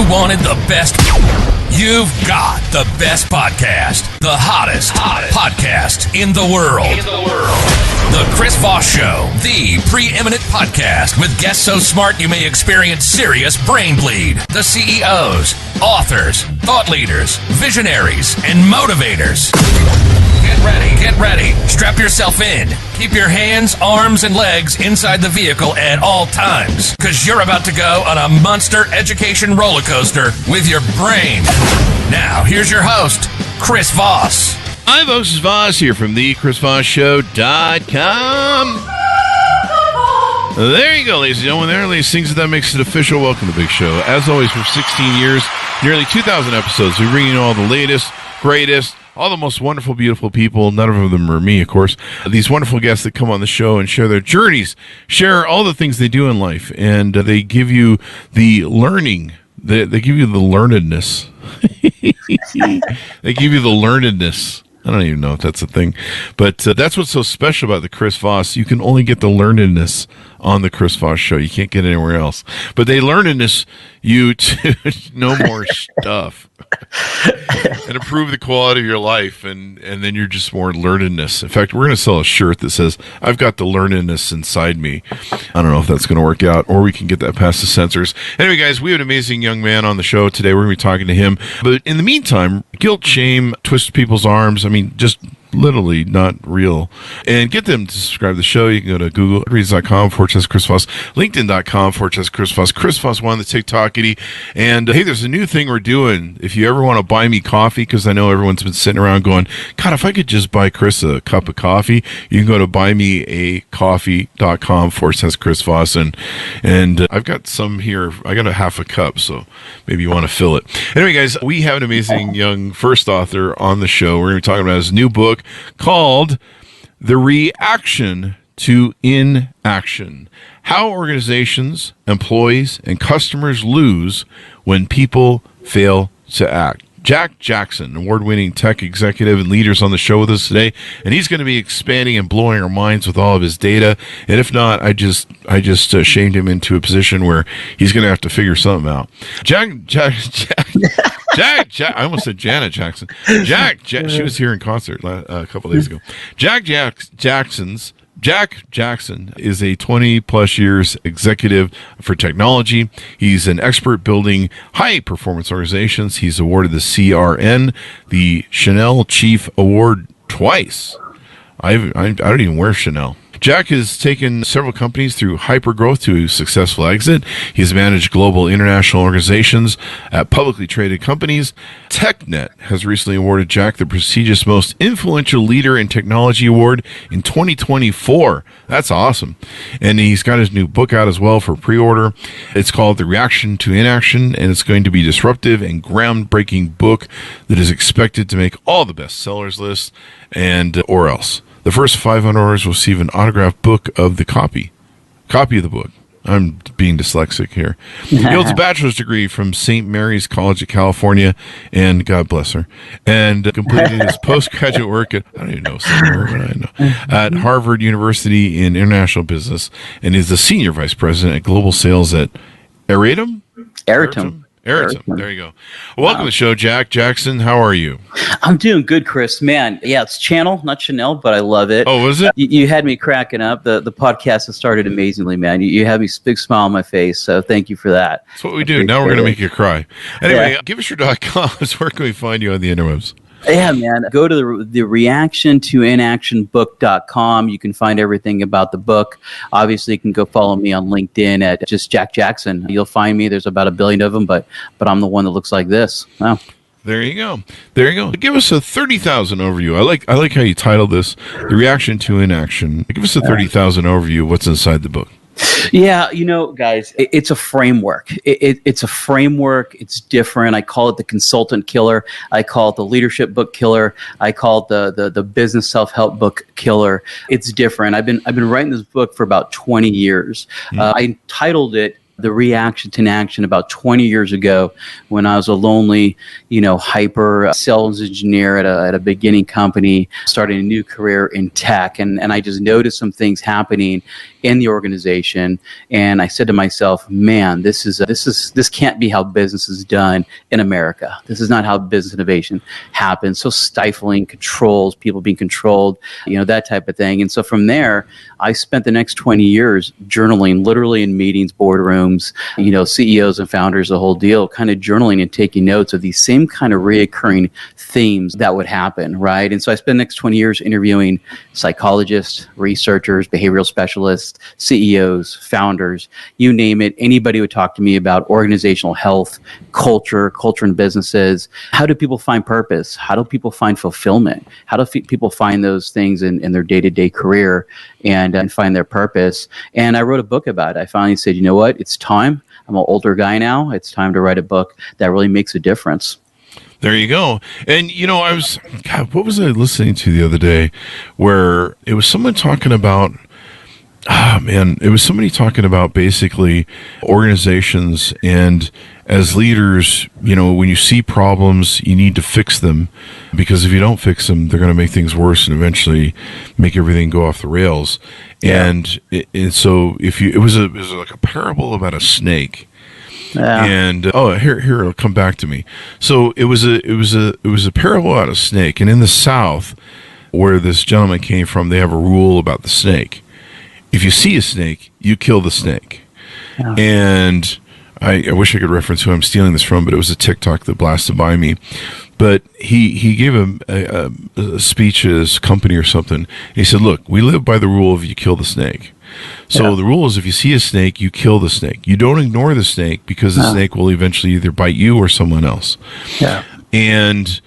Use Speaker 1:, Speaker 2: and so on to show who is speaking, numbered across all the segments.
Speaker 1: you wanted the best, you've got the best podcast, the hottest podcast in the world. The Chris Voss Show, the preeminent podcast with guests so smart you may experience serious brain bleed. The CEOs, authors, thought leaders, visionaries, and motivators. Get ready. Strap yourself in. Keep your hands, arms, and legs inside the vehicle at all times, because you're about to go on a monster education roller coaster with your brain. Now, here's your host, Chris Voss.
Speaker 2: Hi, folks. It's Voss here from thechrisvossshow.com. There you go, ladies and gentlemen. There are these things that makes it official. Welcome to the big show. As always, for 16 years, nearly 2,000 episodes, we bring you all the latest, greatest, all the most wonderful, beautiful people. None of them are me, of course. These wonderful guests that come on the show and share their journeys, share all the things they do in life, and they give you the learning. They give you the learnedness. They give you the learnedness. I don't even know if that's a thing, but that's what's so special about the Chris Voss. You can only get the learnedness on the Chris Voss Show. You can't get it anywhere else. But they learnedness you to know more stuff and improve the quality of your life, and then you're just more learnedness. In fact, we're going to sell a shirt that says, I've got the learnedness inside me. I don't know if that's going to work out, or we can get that past the censors. Anyway, guys, we have an amazing young man on the show today. We're going to be talking to him. But in the meantime, guilt, shame, twist people's arms. I mean, just literally not real. And get them to subscribe to the show. You can go to Google.com/Chris Voss, LinkedIn.com/Chris Voss, Chris Voss one, the TikTokity. And hey, there's a new thing we're doing. If you ever want to buy me coffee, because I know everyone's been sitting around going, God, if I could just buy Chris a cup of coffee, you can go to buymeacoffee.com/Chris Voss. And I've got some here. I got a half a cup, so maybe you want to fill it. Anyway, guys, we have an amazing young first author on the show. We're going to be talking about his new book called The Reaction to Inaction: How Organizations, Employees, and Customers Lose When People Fail to Act. Jack Jackson, award-winning tech executive and leaders on the show with us today, and he's going to be expanding and blowing our minds with all of his data. And if not, I just shamed him into a position where he's going to have to figure something out. Jack, I almost said Janet Jackson. She was here in concert a couple days ago. Jack Jackson is a 20-plus years executive for technology. He's an expert building high-performance organizations. He's awarded the CRN, the Chanel Chief Award, twice. I don't even wear Chanel. Jack has taken several companies through hypergrowth to successful exit. He's managed global international organizations at publicly traded companies. TechNet has recently awarded Jack the prestigious Most Influential Leader in Technology Award in 2024. That's awesome. And he's got his new book out as well for pre-order. It's called The Reaction to Inaction, and it's going to be a disruptive and groundbreaking book that is expected to make all the bestsellers lists and or else. The first 500 orders will receive an autographed book of the copy of the book. I'm being dyslexic here. He holds a bachelor's degree from St. Mary's College of California, and God bless her, and completed his postgraduate work at, I don't even know, at Harvard University in International Business, and is the Senior Vice President at Global Sales at Aritum. There you go. Welcome to the show, Jack Jackson. How are you?
Speaker 3: I'm doing good, Chris. Man, yeah, it's Channel, not Chanel, but I love it.
Speaker 2: Oh, was it?
Speaker 3: You had me cracking up. The podcast has started amazingly, man. You had me big smile on my face, so thank you for that.
Speaker 2: That's what we do. Now we're going to make you cry. Anyway, give us your .coms. Where can we find you on the interwebs?
Speaker 3: Yeah, man. Go to the reaction to inactionbook.com. You can find everything about the book. Obviously, you can go follow me on LinkedIn at just Jack Jackson. You'll find me. There's about 1 billion of them, but I'm the one that looks like this. Wow.
Speaker 2: There you go. Give us a 30,000 overview. I like how you titled this, The Reaction to Inaction. Give us a 30,000 overview of what's inside the book.
Speaker 3: Yeah, guys, it's a framework. It's a framework. It's different. I call it the consultant killer. I call it the leadership book killer. I call it the business self-help book killer. It's different. I've been writing this book for about 20 years. I titled it the reaction to inaction about 20 years ago when I was a lonely, hyper sales engineer at a beginning company, starting a new career in tech. And I just noticed some things happening in the organization. And I said to myself, man, this can't be how business is done in America. This is not how business innovation happens. So stifling, controls, people being controlled, that type of thing. And so from there, I spent the next 20 years journaling, literally in meetings, boardrooms, CEOs and founders, the whole deal, kind of journaling and taking notes of these same kind of reoccurring themes that would happen, right? And so I spent the next 20 years interviewing psychologists, researchers, behavioral specialists, CEOs, founders, you name it. Anybody would talk to me about organizational health, culture in businesses. How do people find purpose? How do people find fulfillment? How do people find those things in their day-to-day career and find their purpose? And I wrote a book about it. I finally said, you know what? It's time. I'm an older guy now. It's time to write a book that really makes a difference.
Speaker 2: There you go. And, what was I listening to the other day where it was someone talking about, it was somebody talking about basically organizations, and as leaders, when you see problems, you need to fix them, because if you don't fix them, they're going to make things worse and eventually make everything go off the rails. Yeah. And so it was like a parable about a snake. Yeah. And here it'll come back to me. So it was a parable about a snake, and in the South, where this gentleman came from, they have a rule about the snake. If you see a snake, you kill the snake. Yeah. And I wish I could reference who I'm stealing this from, but it was a TikTok that blasted by me. But he gave a speech at his company or something. He said, look, we live by the rule of you kill the snake. So the rule is if you see a snake, you kill the snake. You don't ignore the snake, because the snake will eventually either bite you or someone else. Yeah. And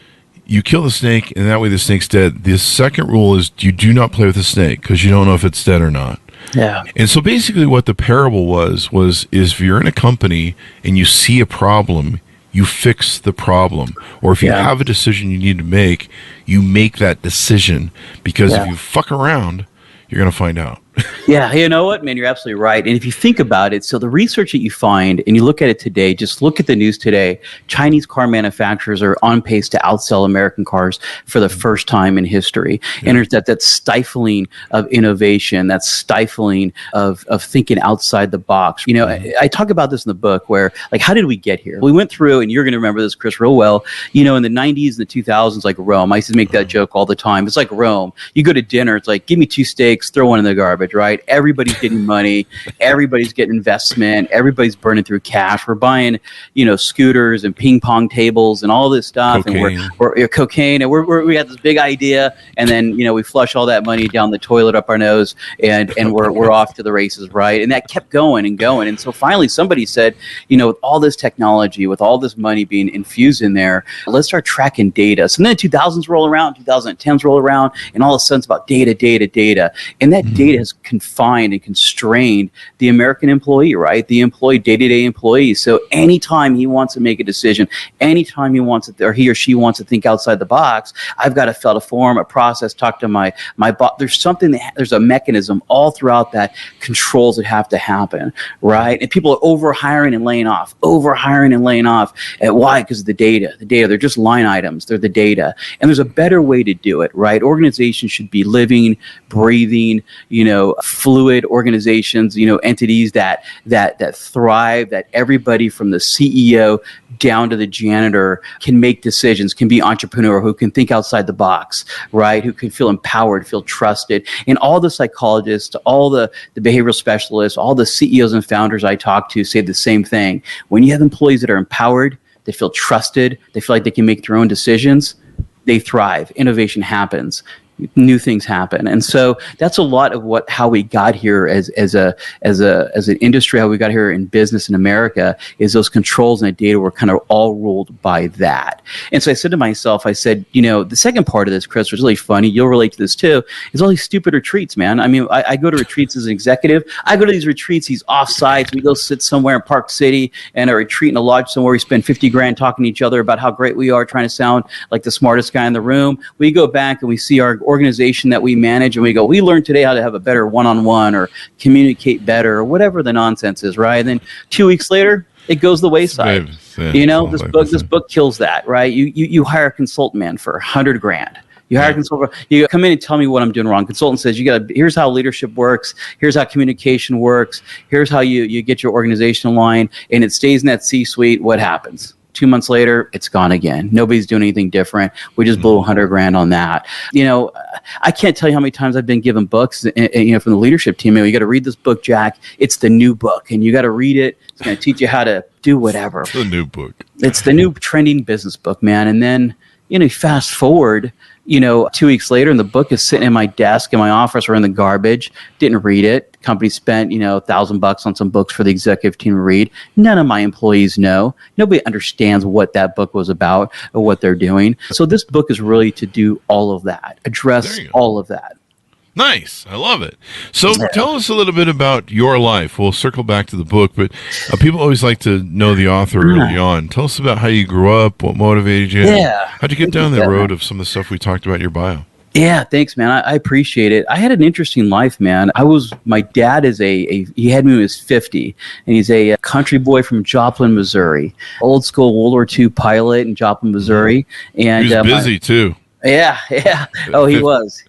Speaker 2: you kill the snake, and that way the snake's dead. The second rule is you do not play with the snake, because you don't know if it's dead or not. Yeah. And so basically what the parable was if you're in a company and you see a problem, you fix the problem. Or if you have a decision you need to make, you make that decision, because if you fuck around, you're going to find out.
Speaker 3: Yeah, you know what, man, you're absolutely right. And if you think about it, so the research that you find, and you look at it today, just look at the news today, Chinese car manufacturers are on pace to outsell American cars for the first time in history. Yeah. And there's that stifling of innovation, that stifling of thinking outside the box. I talk about this in the book where, like, how did we get here? We went through, and you're going to remember this, Chris, real well, in the 90s and the 2000s, like Rome. I used to make that joke all the time. It's like Rome. You go to dinner, it's like, give me 2 steaks, throw one in the garbage. Right? Everybody's getting money. Everybody's getting investment. Everybody's burning through cash. We're buying, scooters and ping pong tables and all this stuff. Cocaine. And we're cocaine. And we got this big idea. And then, we flush all that money down the toilet up our nose and we're off to the races. Right. And that kept going and going. And so finally somebody said, with all this technology, with all this money being infused in there, let's start tracking data. So then the 2000s roll around, 2010s roll around, and all of a sudden it's about data. And that data has confined and constrained the American employee, right? The employee, day-to-day employee. So anytime he wants to make a decision, anytime he wants to, or he or she wants to think outside the box, I've got to fill out a form, a process, talk to my boss. There's a mechanism all throughout that controls that have to happen, right? And people are over-hiring and laying off. And why? Because of the data. They're just line items. They're the data. And there's a better way to do it, right? Organizations should be living, breathing, fluid organizations, entities that thrive, that everybody from the CEO down to the janitor can make decisions, can be entrepreneur, who can think outside the box, right? Who can feel empowered, feel trusted. And all the psychologists, all the behavioral specialists, all the CEOs and founders I talk to say the same thing. When you have employees that are empowered, they feel trusted, they feel like they can make their own decisions, they thrive. Innovation happens. New things happen. And so that's a lot of how we got here as an industry, how we got here in business in America, is those controls and the data were kind of all ruled by that. And so I said to myself, the second part of this, Chris, was really funny. You'll relate to this too, is all these stupid retreats, man. I mean, I go to retreats as an executive. I go to these retreats, these off-sites. We go sit somewhere in Park City and a retreat in a lodge somewhere. We spend $50,000 talking to each other about how great we are, trying to sound like the smartest guy in the room. We go back and we see our organization that we manage, and we go, we learned today how to have a better one-on-one or communicate better or whatever the nonsense is, right? And then 2 weeks later, it goes the wayside. This book kills that, right? You hire a consultant man for $100,000. You hire a consultant. You come in and tell me what I'm doing wrong. Consultant says, here's how leadership works. Here's how communication works. Here's how you get your organization aligned, and it stays in that C-suite. What happens? 2 months later, it's gone again. Nobody's doing anything different. We just blew $100,000 on that. I can't tell you how many times I've been given books, from the leadership team. You got to read this book, Jack. It's the new book, and you got to read it. It's going to teach you how to do whatever.
Speaker 2: It's the new book.
Speaker 3: It's the new trending business book, man. And then, fast forward, 2 weeks later, and the book is sitting in my desk in my office or in the garbage. Didn't read it. Company spent, $1,000 on some books for the executive team to read. None of my employees know. Nobody understands what that book was about or what they're doing. So this book is really to do all of that, address all of that.
Speaker 2: Nice. I love it. So tell us a little bit about your life. We'll circle back to the book, but people always like to know the author early on. Tell us about how you grew up, what motivated you.
Speaker 3: Yeah.
Speaker 2: How'd you get down that road of some of the stuff we talked about in your bio?
Speaker 3: Yeah, thanks, man. I appreciate it. I had an interesting life, man. My dad is he had me when he was 50, and he's a country boy from Joplin, Missouri. Old school World War II pilot in Joplin, Missouri. And
Speaker 2: he was busy, too.
Speaker 3: Yeah. Oh, he was.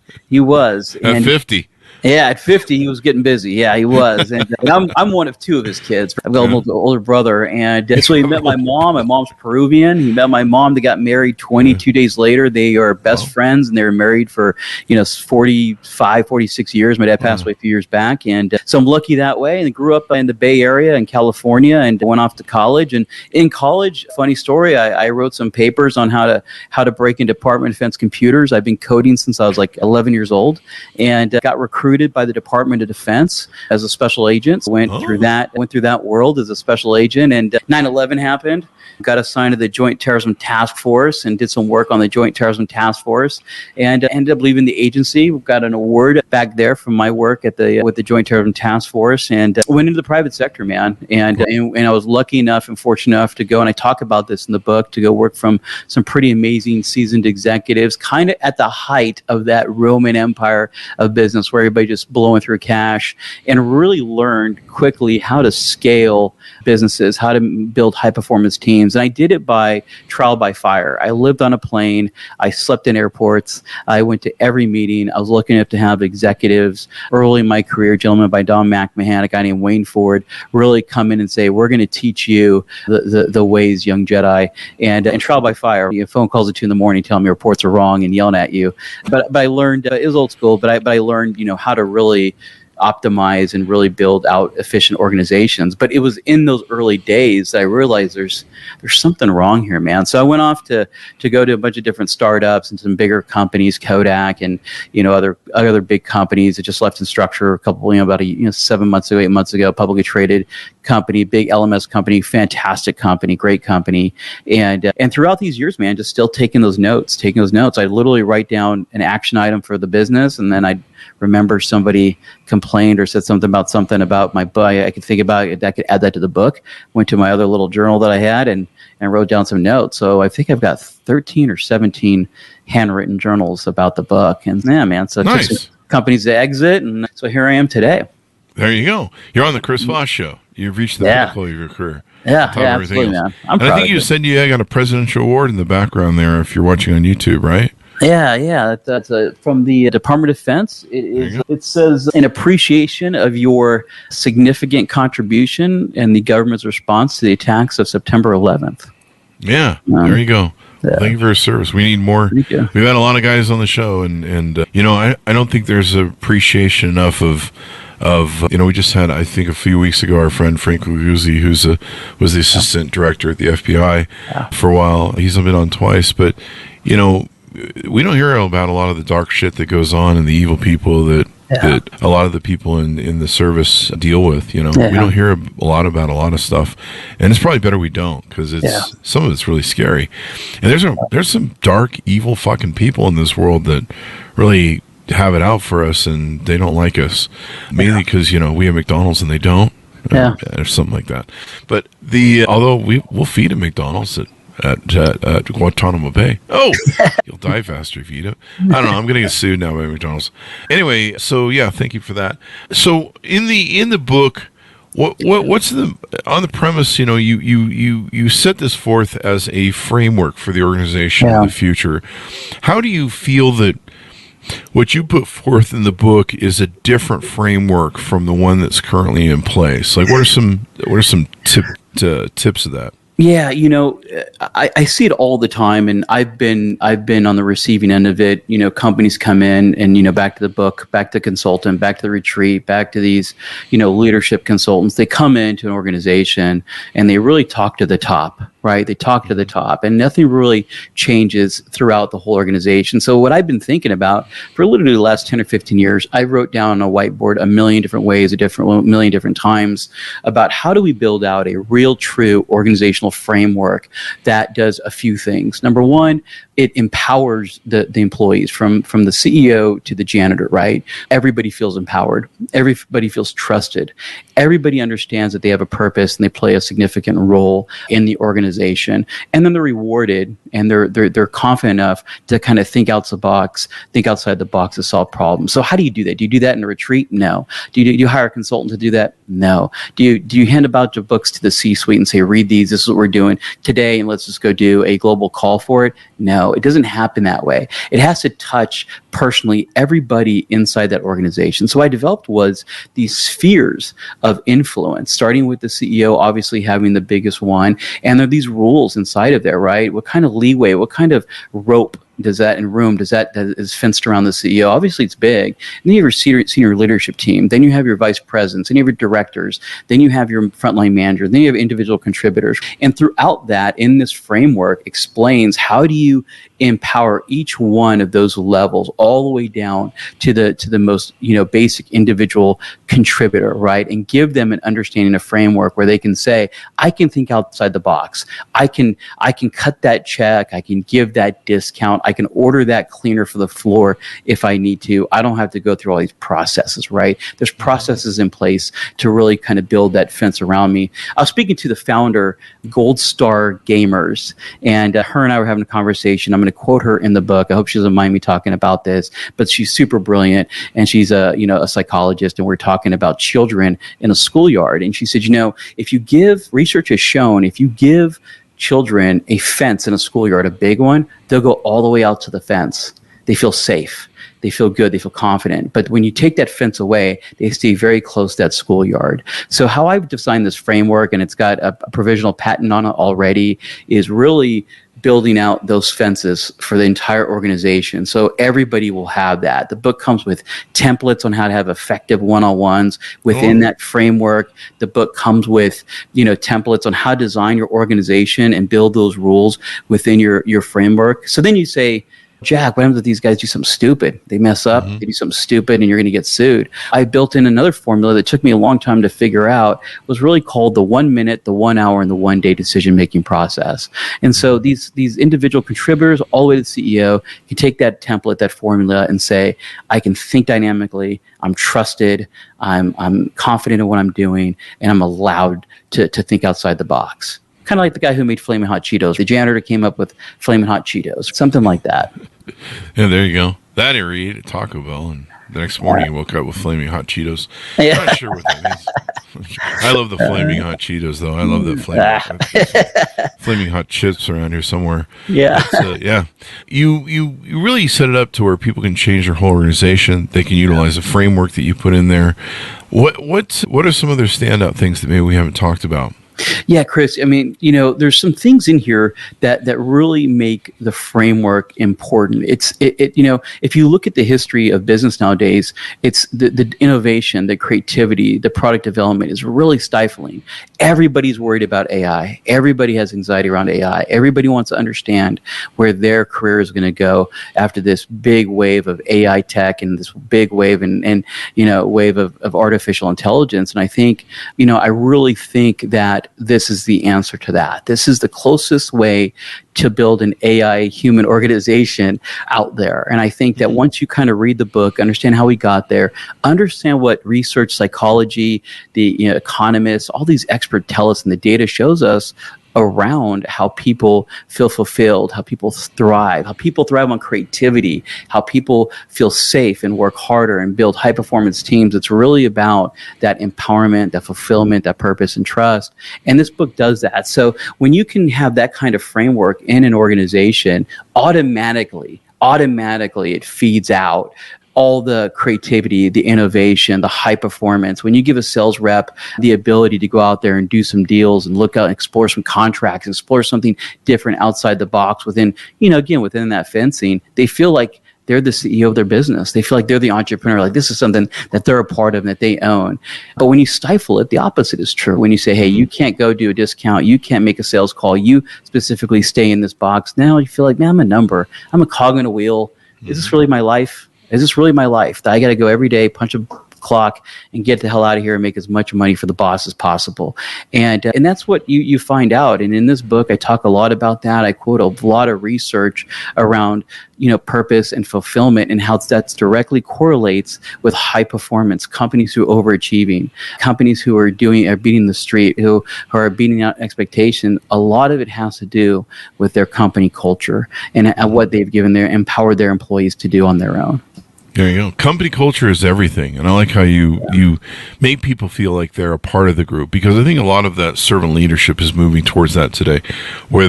Speaker 2: At 50.
Speaker 3: Yeah, at 50, he was getting busy. Yeah, he was. And I'm one of two of his kids. I've got an older brother. And so he met my mom. My mom's Peruvian. He met my mom. They got married 22 days later. They are best friends, and they were married for, 45, 46 years. My dad passed away a few years back. And so I'm lucky that way. And grew up in the Bay Area in California and went off to college. And in college, funny story, I wrote some papers on how to break into Department of Defense computers. I've been coding since I was like 11 years old, and got recruited by the Department of Defense as a special agent. Went through that world as a special agent, and 9/11 happened. Got assigned to the Joint Terrorism Task Force and did some work on the Joint Terrorism Task Force, and ended up leaving the agency. Got an award back there from my work with the Joint Terrorism Task Force, and went into the private sector, man. And I was lucky enough and fortunate enough to go, and I talk about this in the book, to go work from some pretty amazing seasoned executives, kind of at the height of that Roman Empire of business, where everybody just blowing through cash, and really learned quickly how to scale businesses, how to build high performance teams. And I did it by trial by fire. I lived on a plane. I slept in airports. I went to every meeting. I was lucky enough to have executives early in my career, a gentleman by Don McMahon, a guy named Wayne Ford, really come in and say, we're going to teach you the ways, young Jedi. And trial by fire, phone calls at 2 a.m, telling me reports are wrong and yelling at you. But I learned, it was old school, but I learned, how to really optimize and really build out efficient organizations. But it was in those early days that I realized there's something wrong here, man. So I went off to go to a bunch of different startups and some bigger companies, Kodak and other big companies that just left in structure a couple about 7 months ago, 8 months ago, publicly traded company, big LMS company, fantastic company, great company. And throughout these years, man, just still taking those notes. I literally write down an action item for the business, and then I'd remember somebody complained or said something about my book. I could think about it. I could add that to the book. Went to my other little journal that I had and wrote down some notes. So I think I've got 13 or 17 handwritten journals about the book. And yeah, man. So
Speaker 2: nice.
Speaker 3: It took some companies to exit, and so here I am today.
Speaker 2: There you go. You're on the Chris Voss Show. You've reached the pinnacle of your career.
Speaker 3: Yeah, absolutely, man. I'm proud.
Speaker 2: I think you said you got a presidential award in the background there if you're watching on YouTube, right?
Speaker 3: Yeah. That's from the Department of Defense. It says an appreciation of your significant contribution and the government's response to the attacks of September 11th.
Speaker 2: Yeah, there you go. Yeah. Thank you for your service. We need more. We've had a lot of guys on the show, and I don't think there's appreciation enough of we just had, I think a few weeks ago, our friend Frank Luguzzi, was the assistant director at the FBI for a while. He's been on twice, but we don't hear about a lot of the dark shit that goes on and the evil people that a lot of the people in the service deal with. We don't hear a lot about a lot of stuff, and it's probably better we don't, because some of it's really scary. And there's some dark, evil fucking people in this world that really have it out for us, and they don't like us, mainly because we have McDonald's and they don't, or something like that. But although we'll feed at McDonald's at at Guantanamo Bay. Oh, you'll die faster if you eat it. I don't know. I'm going to get sued now by McDonald's. Anyway, so yeah, thank you for that. So in the book, what's on the premise? You know, you set this forth as a framework for the organization in the future. How do you feel that what you put forth in the book is a different framework from the one that's currently in place? Like, what are some tips of that?
Speaker 3: Yeah, you know, I see it all the time, and I've been on the receiving end of it. You know, companies come in and, you know, back to the book, back to consultant, back to the retreat, back to these, you know, leadership consultants. They come into an organization and they really talk to the top, right? They talk to the top, and nothing really changes throughout the whole organization. So what I've been thinking about for literally the last 10 or 15 years, I wrote down on a whiteboard a million different ways, a million different times about how do we build out a real, true organizational framework that does a few things. Number one, it empowers the employees from the CEO to the janitor, right? Everybody feels empowered. Everybody feels trusted. Everybody understands that they have a purpose and they play a significant role in the organization. And then they're rewarded and they're confident enough to kind of think outside the box to solve problems. So how do you do that? Do you do that in a retreat? No. Do you hire a consultant to do that? No. Do you hand a bunch of books to the C-suite and say, read these, this is what we're doing today, and let's just go do a global call for it? No, it doesn't happen that way. It has to touch personally everybody inside that organization. So what I developed was these spheres of influence, starting with the CEO, obviously having the biggest one. And there are these rules inside of there, right? What kind of leeway, what kind of rope does that is fenced around the CEO? Obviously, it's big. And then you have your senior leadership team. Then you have your vice presidents. Then you have your directors. Then you have your frontline manager. Then you have individual contributors. And throughout that, in this framework, explains how do you empower each one of those levels all the way down to the most, you know, basic individual contributor, right? And give them an understanding, a framework where they can say, I can think outside the box. I can cut that check. I can give that discount. I can order that cleaner for the floor if I need to. I don't have to go through all these processes, right? There's processes in place to really kind of build that fence around me. I was speaking to the founder, Gold Star Gamers, and her and I were having a conversation. I'm going to quote her in the book. I hope she doesn't mind me talking about this, but she's super brilliant, and she's a psychologist, and we're talking about children in a schoolyard. And she said, you know, research has shown, if you give children a fence in a schoolyard, a big one, they'll go all the way out to the fence. They feel safe. They feel good. They feel confident. But when you take that fence away, they stay very close to that schoolyard. So how I've designed this framework, and it's got a provisional patent on it already, is really building out those fences for the entire organization. So everybody will have that. The book comes with templates on how to have effective one-on-ones within that framework. The book comes with, you know, templates on how to design your organization and build those rules within your framework. So then you say, Jack, what happens if these guys do something stupid? They mess up, they do something stupid, and you're going to get sued. I built in another formula that took me a long time to figure out. It was really called the 1 minute, the 1 hour, and the 1 day decision-making process. And so these individual contributors, all the way to the CEO, can take that template, that formula, and say, I can think dynamically, I'm trusted, I'm confident in what I'm doing, and I'm allowed to think outside the box. Kind of like the guy who made Flaming Hot Cheetos. The janitor came up with Flaming Hot Cheetos, something like that.
Speaker 2: Yeah, there you go. That or he ate at Taco Bell, and the next morning he woke up with Flaming Hot Cheetos.
Speaker 3: Yeah.
Speaker 2: I'm not sure what that means. I love the Flaming Hot Cheetos, though. I love the Flaming Hot chips around here somewhere.
Speaker 3: Yeah.
Speaker 2: Yeah. You really set it up to where people can change their whole organization. They can utilize a framework that you put in there. What are some other standout things that maybe we haven't talked about?
Speaker 3: Yeah, Chris, I mean, you know, there's some things in here that really make the framework important. You know, if you look at the history of business nowadays, it's the innovation, the creativity, the product development is really stifling. Everybody's worried about AI. Everybody has anxiety around AI. Everybody wants to understand where their career is going to go after this big wave of AI tech and this big wave and you know, wave of artificial intelligence. And I think, you know, I really think that this is the answer to that. This is the closest way to build an AI human organization out there. And I think that once you kind of read the book, understand how we got there, understand what research, psychology, the economists, all these experts tell us, and the data shows us, around how people feel fulfilled, how people thrive on creativity, how people feel safe and work harder and build high performance teams. It's really about that empowerment, that fulfillment, that purpose and trust. And this book does that. So when you can have that kind of framework in an organization, automatically it feeds out all the creativity, the innovation, the high performance. When you give a sales rep the ability to go out there and do some deals and look out and explore some contracts, explore something different outside the box within that fencing, they feel like they're the CEO of their business. They feel like they're the entrepreneur. Like this is something that they're a part of and that they own. But when you stifle it, the opposite is true. When you say, hey, you can't go do a discount. You can't make a sales call. You specifically stay in this box. Now you feel like, man, I'm a number. I'm a cog in a wheel. Is this really my life? Is this really my life? I got to go every day, punch a clock, and get the hell out of here and make as much money for the boss as possible. And that's what you find out. And in this book, I talk a lot about that. I quote a lot of research around purpose and fulfillment and how that directly correlates with high performance, companies who are overachieving, companies who are beating the street, who are beating out expectation. A lot of it has to do with their company culture and what they've empowered their employees to do on their own.
Speaker 2: There you go. Company culture is everything. And I like how you make people feel like they're a part of the group, because I think a lot of that servant leadership is moving towards that today, where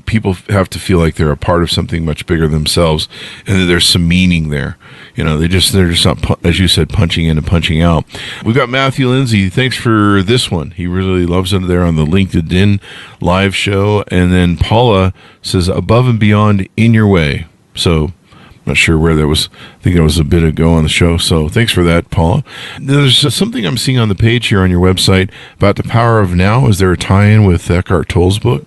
Speaker 2: people have to feel like they're a part of something much bigger themselves and that there's some meaning there. They're just not, as you said, punching in and punching out. We've got Matthew Lindsay. Thanks for this one. He really loves it there on the LinkedIn live show. And then Paula says, above and beyond, in your way. So not sure where that was. I think it was a bit ago on the show. So thanks for that, Paula. There's something I'm seeing on the page here on your website about the power of now. Is there a tie-in with Eckhart Tolle's book?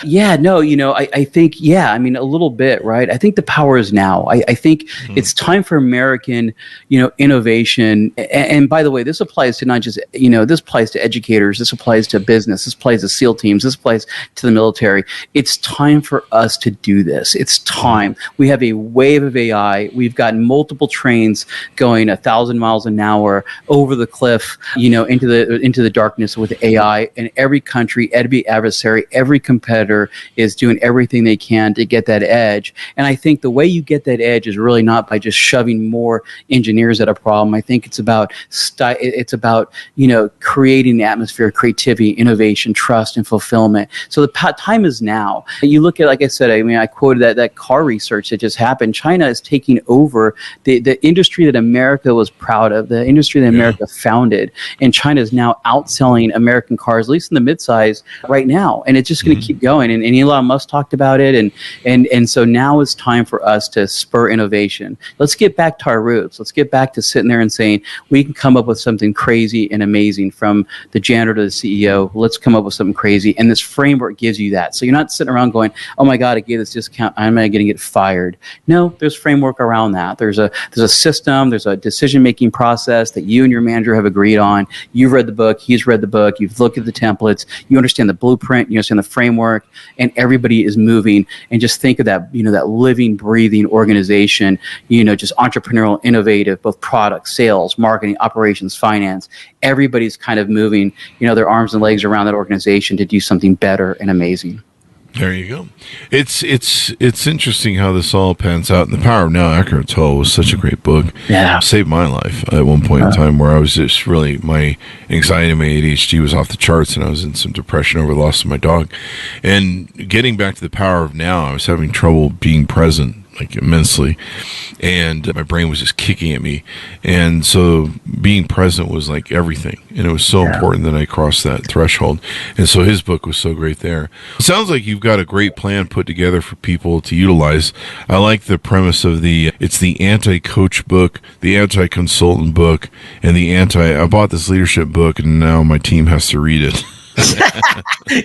Speaker 3: Yeah, no, I think, a little bit, right? I think the power is now. I think it's time for American, innovation. And by the way, this applies to not just, this applies to educators. This applies to business. This applies to SEAL teams. This applies to the military. It's time for us to do this. It's time. We have a wave of AI. We've got multiple trains going 1,000 miles an hour over the cliff, into the darkness with AI. And every country, every adversary, every competitor is doing everything they can to get that edge. And I think the way you get that edge is really not by just shoving more engineers at a problem. I think it's about creating the atmosphere of creativity, innovation, trust, and fulfillment. So the time is now. You look at, like I said, I quoted that car research that just happened. China is taking over the industry that America was proud of, the industry that America founded. And China is now outselling American cars, at least in the midsize right now. And it's just going to keep going. And Elon Musk talked about it. And so now it's time for us to spur innovation. Let's get back to our roots. Let's get back to sitting there and saying, we can come up with something crazy and amazing, from the janitor to the CEO. Let's come up with something crazy. And this framework gives you that. So you're not sitting around going, oh my God, I gave this discount, I'm not going to get fired. No, there's framework around that. There's a system, there's a decision-making process that you and your manager have agreed on. You've read the book, he's read the book, you've looked at the templates, you understand the blueprint, you understand the framework, and everybody is moving. And just think of that, that living, breathing organization, just entrepreneurial, innovative, both product, sales, marketing, operations, finance. Everybody's kind of moving, their arms and legs around that organization to do something better and amazing.
Speaker 2: There you go. It's interesting how this all pans out. And The Power of Now, Eckhart Tolle, was such a great book. Yeah. Saved my life at one point in time, where I was just really, my anxiety and my ADHD was off the charts, and I was in some depression over the loss of my dog. And getting back to The Power of Now, I was having trouble being present, like immensely, and my brain was just kicking at me. And so being present was like everything, and it was so important that I crossed that threshold. And so his book was so great there. It sounds like you've got a great plan put together for people to utilize. I like the premise of it's the anti-coach book, the anti-consultant book, and I bought this leadership book, and now my team has to read it.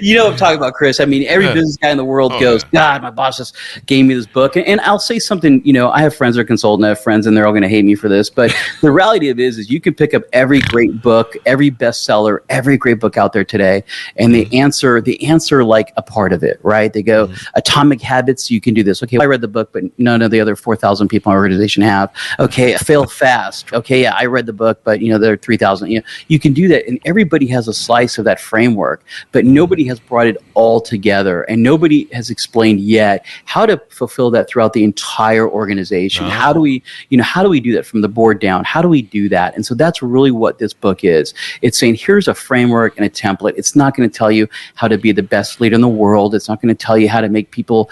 Speaker 3: You know what I'm talking about, Chris. Every business guy in the world goes, God, my boss just gave me this book. And I'll say something, I have friends that are consultants, I have friends, and they're all going to hate me for this. But the reality of it is you can pick up every great book, every bestseller, every great book out there today, and they answer like a part of it, right? They go, Atomic Habits, you can do this. Okay, I read the book, but none of the other 4,000 people in our organization have. Okay, Fail Fast. Okay, yeah, I read the book, but there are 3,000. You can do that, and everybody has a slice of that framework. framework, but nobody has brought it all together, and nobody has explained yet how to fulfill that throughout the entire organization. How do we do that from the board down? How do we do that? And so that's really what this book is. It's saying, here's a framework and a template. It's not going to tell you how to be the best leader in the world. It's not going to tell you how to make people,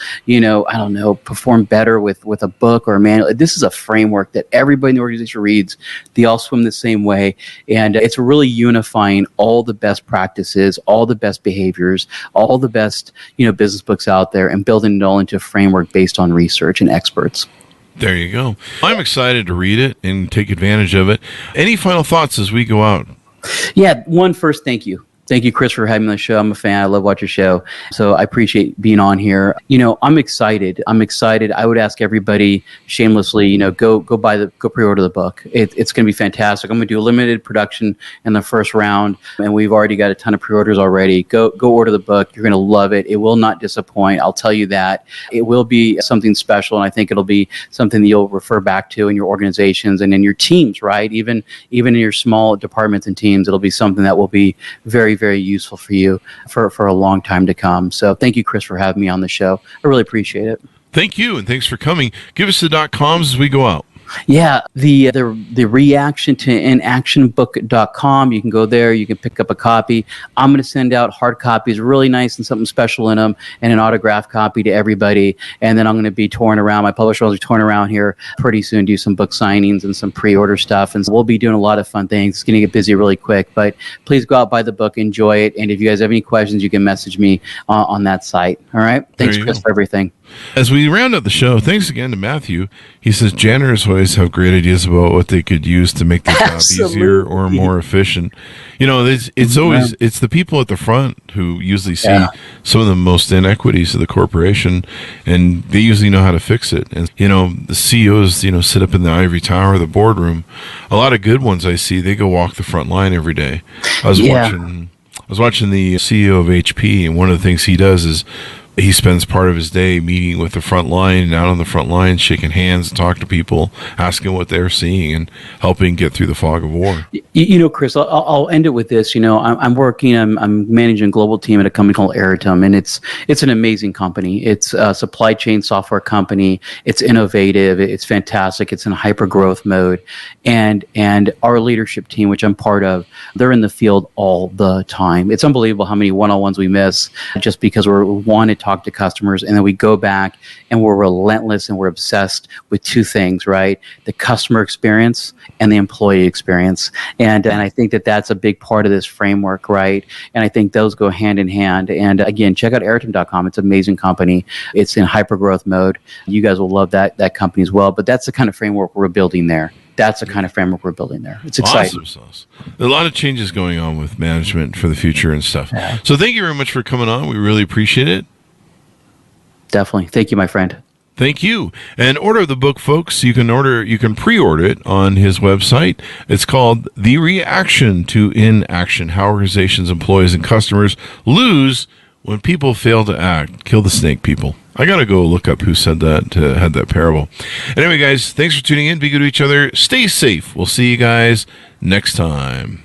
Speaker 3: perform better with a book or a manual. This is a framework that everybody in the organization reads. They all swim the same way. And it's really unifying all the best practices, all the best behaviors, all the best, business books out there, and building it all into a framework based on research and experts.
Speaker 2: There you go. I'm excited to read it and take advantage of it. Any final thoughts as we go out?
Speaker 3: Yeah, first, thank you. Thank you, Chris, for having me on the show. I'm a fan. I love watching your show. So I appreciate being on here. I'm excited. I would ask everybody shamelessly, go pre-order the book. It's going to be fantastic. I'm going to do a limited production in the first round, and we've already got a ton of pre-orders already. Go order the book. You're going to love it. It will not disappoint. I'll tell you that. It will be something special, and I think it'll be something that you'll refer back to in your organizations and in your teams, right? Even in your small departments and teams, it'll be something that will be very, very useful for you for a long time to come. So thank you, Chris, for having me on the show. I really appreciate it.
Speaker 2: Thank you, and thanks for coming. Give us the .coms as we go out.
Speaker 3: Yeah, the reaction to inactionbook.com. You can go there. You can pick up a copy. I'm going to send out hard copies, really nice and something special in them, and an autographed copy to everybody. And then I'm going to be touring around. My publisher will be touring around here pretty soon, do some book signings and some pre-order stuff. And so we'll be doing a lot of fun things. It's going to get busy really quick. But please go out, buy the book, enjoy it. And if you guys have any questions, you can message me on that site. All right? Thanks, Chris, for everything.
Speaker 2: As we round up the show, thanks again to Matthew. He says janitors always have great ideas about what they could use to make their job easier or more efficient. It's always it's the people at the front who usually see some of the most inequities of the corporation, and they usually know how to fix it. And the CEOs sit up in the ivory tower of the boardroom. A lot of good ones I see, they go walk the front line every day. I was watching the CEO of HP, and one of the things he does is he spends part of his day meeting with the front line and out on the front line, shaking hands, talking to people, asking what they're seeing, and helping get through the fog of war.
Speaker 3: Chris, I'll end it with this. I'm managing a global team at a company called Eritum, and it's an amazing company. It's a supply chain software company. It's innovative. It's fantastic. It's in hyper growth mode, and our leadership team, which I'm part of, they're in the field all the time. It's unbelievable how many one-on-ones we miss just because we want to talk to customers, and then we go back and we're relentless and we're obsessed with two things, right? The customer experience and the employee experience. And I think that's a big part of this framework, right? And I think those go hand in hand. And again, check out Eritum.com. It's an amazing company. It's in hyper growth mode. You guys will love that company as well. But that's the kind of framework we're building there. That's the kind of framework we're building there. It's exciting.
Speaker 2: Awesome. A lot of changes going on with management for the future and stuff. Yeah. So thank you very much for coming on. We really appreciate it.
Speaker 3: Definitely. Thank you, my friend.
Speaker 2: Thank you. And order the book, folks. You can pre-order it on his website. It's called The Reaction to Inaction: How Organizations, Employees, and Customers Lose When People Fail to Act. Kill the snake, people. I got to go look up who said that, had that parable. Anyway, guys, thanks for tuning in. Be good to each other. Stay safe. We'll see you guys next time.